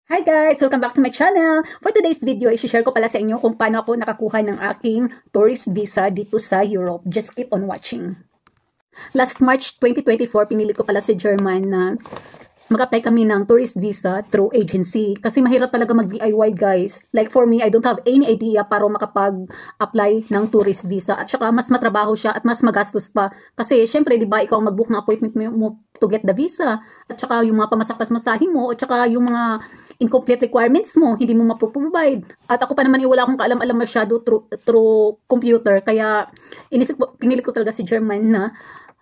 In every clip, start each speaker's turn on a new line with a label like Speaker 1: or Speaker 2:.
Speaker 1: Hi guys! Welcome back to my channel! For today's video, i-share ko pala sa inyo kung paano ako nakakuha ng aking tourist visa dito sa Europe. Just keep on watching. Last March 2024, pinili ko pala si German na mag-apply kami ng tourist visa through agency. Kasi mahirap talaga mag-DIY guys. Like for me, I don't have any idea para makapag-apply ng tourist visa. At saka mas matrabaho siya at mas magastos pa. Kasi syempre, di ba, ikaw ang mag-book ng appointment mo to get the visa. At saka yung mga pamasapas-masahin mo. At saka yung mga incomplete requirements mo, hindi mo maproprovide. At ako pa naman, wala akong kaalam-alam masyado through computer. Kaya pinili ko talaga si German na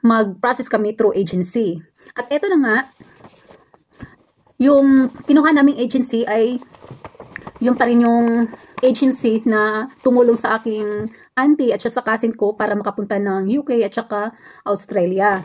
Speaker 1: mag-process kami through agency. At eto na nga, yung kinuha naming agency ay yung pa rin yung agency na tumulong sa aking auntie at sa cousin ko para makapunta ng UK at saka Australia.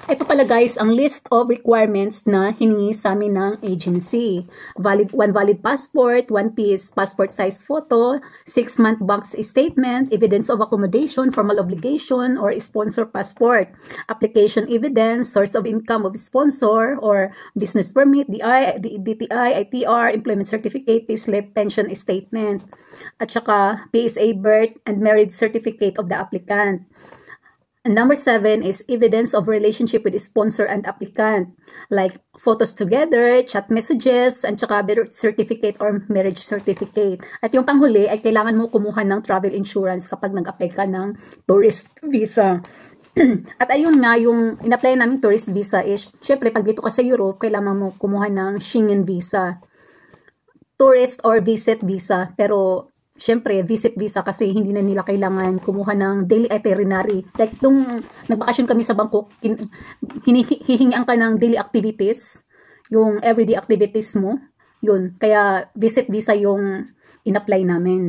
Speaker 1: Ito pala guys ang list of requirements na hiningi sa amin ng agency. One valid passport, 1 piece passport size photo, 6-month bank statement, evidence of accommodation, formal obligation or sponsor passport, application evidence, source of income of sponsor or business permit, DTI, ITR, employment certificate, payslip, pension statement, at saka PSA birth and marriage certificate of the applicant. And number 7 is evidence of relationship with sponsor and applicant, like photos together, chat messages, and saka birth certificate or marriage certificate. At yung panghuli ay kailangan mo kumuha ng travel insurance kapag nag-apply ka ng tourist visa. At ayun nga, yung in-apply namin tourist visa is, syempre pag dito ka sa Europe, kailangan mo kumuha ng Schengen visa. Tourist or visit visa, pero syempre, visit visa kasi hindi na nila kailangan kumuha ng daily itinerary. Like, nung nagbakasyon kami sa Bangkok, hihingian ka ng daily activities, yung everyday activities mo, yun. Kaya, visit visa yung in-apply namin.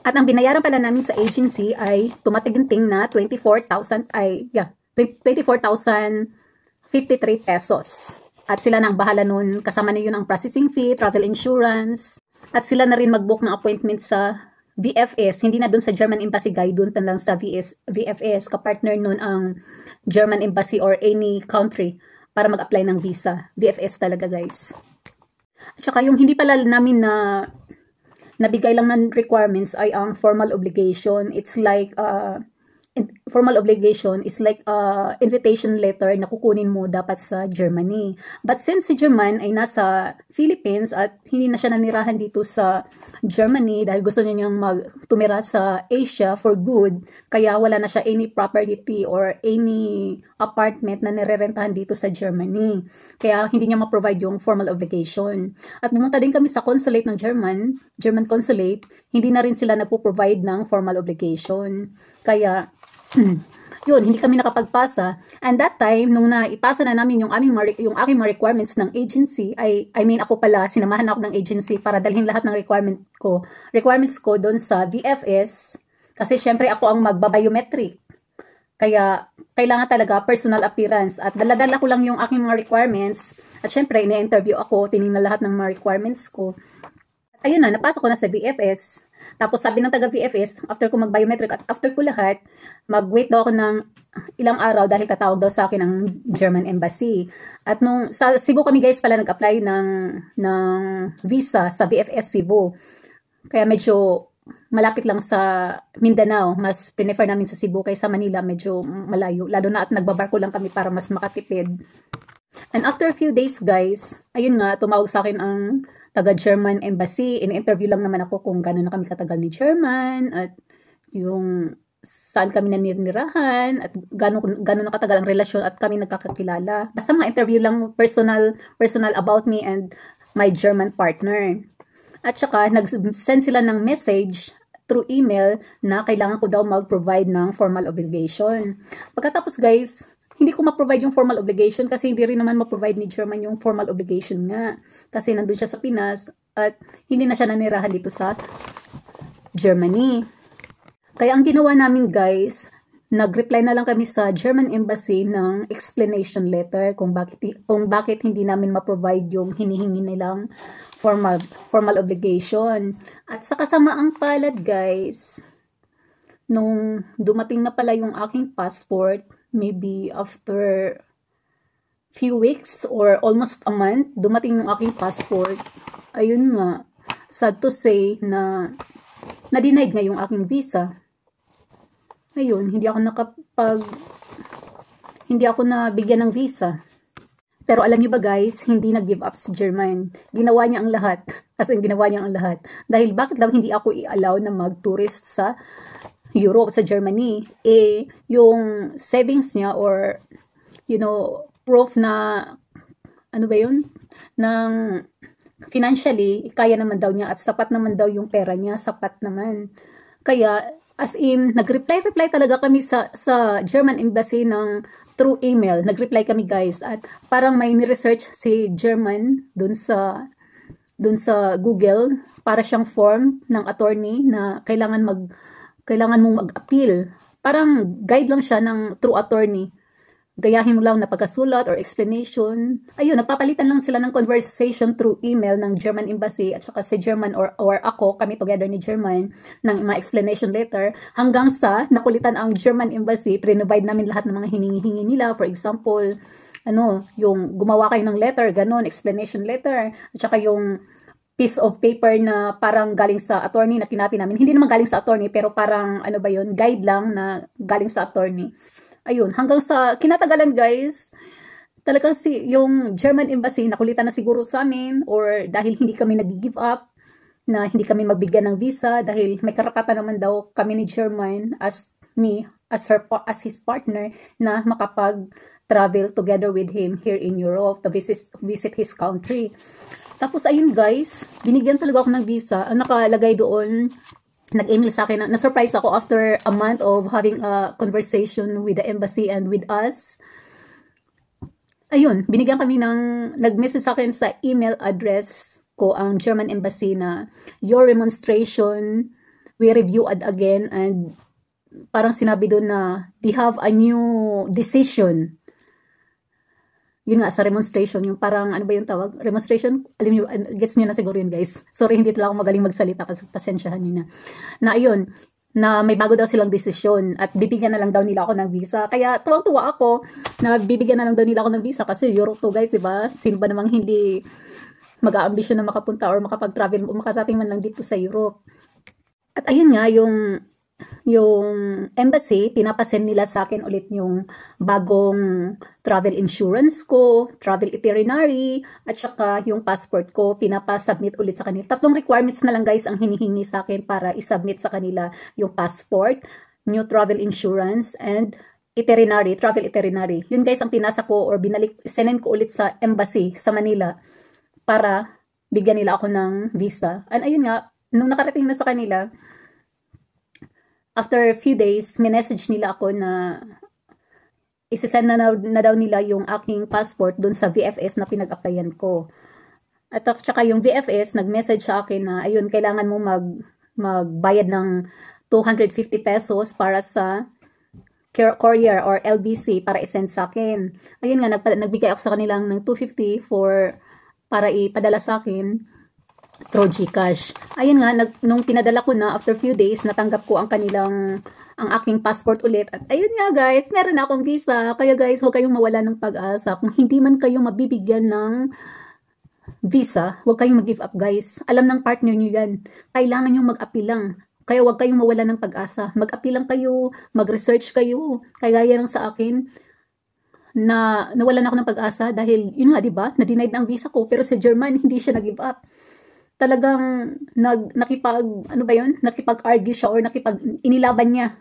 Speaker 1: At ang binayaran pala namin sa agency ay tumatiginting na 24,053 pesos. At sila na ang bahala nun. Kasama na yun ang processing fee, travel insurance, at sila na rin mag-book ng appointment sa VFS, hindi na dun sa German Embassy guide, dun lang sa VFS, kapartner nun ang German Embassy or any country para mag-apply ng visa. VFS talaga guys. At saka yung hindi pala namin na nabigay lang ng requirements ay ang formal obligation. It's like formal obligation is like invitation letter na kukunin mo dapat sa Germany. But since si German ay nasa Philippines at hindi na siya nanirahan dito sa Germany dahil gusto niya niyang tumira sa Asia for good, kaya wala na siya any property or any apartment na nirerentahan dito sa Germany. Kaya hindi niya ma-provide yung formal obligation. At pumunta din kami sa consulate ng German consulate, hindi na rin sila nagpo-provide ng formal obligation. Kaya yun, hindi kami nakapagpasa. And that time, nung naipasa na namin yung aking mga requirements ng agency, ako pala, sinamahan ako ng agency para dalhin lahat ng requirements ko doon sa VFS. Kasi syempre ako ang magba-biometric. Kaya kailangan talaga personal appearance. At dala-dala ko lang yung aking mga requirements. At syempre, ini-interview ako, tinignan lahat ng mga requirements ko. Ayun na, napasok ko na sa VFS. Tapos sabi ng taga-VFS, after ko mag-biometric at after ko lahat, mag-wait daw ako ng ilang araw dahil tatawag daw sa akin ng German Embassy. At nung sa Cebu kami guys pala nag-apply ng visa sa VFS Cebu. Kaya medyo malapit lang sa Mindanao. Mas prefer namin sa Cebu kaysa Manila, medyo malayo. Lalo na at nagbabarko lang kami para mas makatipid. And after a few days guys, ayun nga, tumawag sa akin ang taga-German Embassy. In-interview lang naman ako kung gano'n na kami katagal ni German at yung saan kami naninirahan at gano'n na katagal ang relasyon at kami nagkakakilala. Basta mga interview lang, personal about me and my German partner. At saka, nag-send sila ng message through email na kailangan ko daw mag-provide ng formal obligation. Pagkatapos guys, hindi ko ma-provide yung formal obligation kasi hindi rin naman ma-provide ni German yung formal obligation nga. Kasi nandun siya sa Pinas at hindi na siya nanirahan dito sa Germany. Kaya ang ginawa namin guys, nag-reply na lang kami sa German Embassy ng explanation letter kung bakit hindi namin ma-provide yung hinihingi nilang formal obligation. At sa kasamaang palad guys, nung dumating na pala yung aking passport, maybe after few weeks or almost a month, dumating yung aking passport. ayun nga, sad to say na na-denied nga yung aking visa. Ayun, hindi ako nabigyan ng visa. Pero alam niyo ba guys, hindi nag-give up si German. Ginawa niya ang lahat. As in, ginawa niya ang lahat. Dahil bakit daw hindi ako i-allow na mag-tourist sa Europe, sa Germany? Eh, yung savings niya or, you know, proof na, ano ba yun? Ng financially, kaya naman daw niya at sapat naman daw yung pera niya, sapat naman. Kaya, as in, nag-reply talaga kami sa German Embassy ng through email. Nag-reply kami guys at parang may ni-research si German dun sa Google para siyang form ng attorney na kailangan mong mag-appeal. Parang guide lang siya ng through attorney. Gayahin mo lang na pagkasulat or explanation. Ayun, nagpapalitan lang sila ng conversation through email ng German Embassy at saka si German or ako, kami together ni German, ng mga explanation letter hanggang sa nakulitan ang German Embassy, pre-provide namin lahat ng mga hiningi-hingi nila. For example, yung gumawa kayo ng letter, ganun, explanation letter, at saka yung piece of paper na parang galing sa attorney na kinati namin. Hindi naman galing sa attorney, pero parang, guide lang na galing sa attorney. Ayun, hanggang sa kinatagalan guys, talagang yung German Embassy nakulitan na siguro sa amin or dahil hindi kami nag-give up, na hindi kami magbigyan ng visa dahil may karapatan naman daw kami ni German as his partner na makapag-travel together with him here in Europe to visit his country. Tapos ayun guys, binigyan talaga ako ng visa. Ang nakalagay doon, nag-email sa akin, na-surprise ako after a month of having a conversation with the embassy and with us. Ayun, binigyan kami nag-message sa akin sa email address ko ang German Embassy na your remonstration, we reviewed again, and parang sinabi doon na they have a new decision. Yun nga, sa remonstration, yung parang, ano ba yung tawag? Remonstration, alam nyo, gets nyo na siguro yun guys. Sorry, hindi talaga ako magaling magsalita kasi pasensyahan nyo na. Na ayun, na may bago daw silang desisyon at bibigyan na lang daw nila ako ng visa. Kaya tuwang-tuwa ako na bibigyan na lang daw nila ako ng visa kasi Europe to guys, diba? Sino ba namang hindi mag-aambisyon na makapunta or makapag-travel o makarating man lang dito sa Europe. At ayun nga, yung embassy, pinapasend nila sa akin ulit yung bagong travel insurance ko, travel itinerary, at saka yung passport ko, pinapasubmit ulit sa kanila. 3 requirements na lang guys ang hinihingi sa akin para isubmit sa kanila yung passport, new travel insurance, and travel itinerary. Yun guys ang pinasa ko or senen ko ulit sa embassy sa Manila para bigyan nila ako ng visa. And ayun nga, nung nakarating na sa kanila, after a few days, minessage nila ako na isasend na daw nila yung aking passport dun sa VFS na pinag-applyan ko. At saka yung VFS, nag-message sa akin na, ayun, kailangan mo magbayad ng 250 pesos para sa courier or LBC para isend sa akin. Ayun nga, nagbigay ako sa kanilang ng 250 para ipadala sa akin through GCash. Ayun nga, nung pinadala ko na, after few days, natanggap ko ang aking passport ulit. At ayun nga guys, meron na akong visa. Kaya guys, huwag kayong mawala ng pag-asa. Kung hindi man kayo mabibigyan ng visa, huwag kayong mag-give up guys. Alam ng partner nyo yan. Kailangan nyo mag-appeal lang. Kaya huwag kayong mawala ng pag-asa. Mag-appeal lang kayo, mag-research kayo. Kaya lang sa akin, na nawalan ako ng pag-asa dahil, yun nga, diba? Na-denied na ang visa ko. Pero sa German, hindi siya nag-give up. Talagang nakipag-argue siya or inilaban niya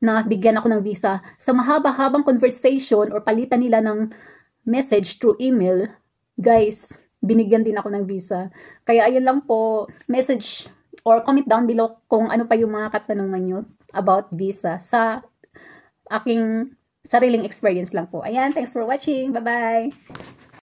Speaker 1: na bigyan ako ng visa. Sa mahaba-habang conversation or palitan nila ng message through email, guys, binigyan din ako ng visa. Kaya ayun lang po, message or comment down below kung ano pa yung mga katanungan nyo about visa sa aking sariling experience lang po. Ayan, thanks for watching. Bye-bye!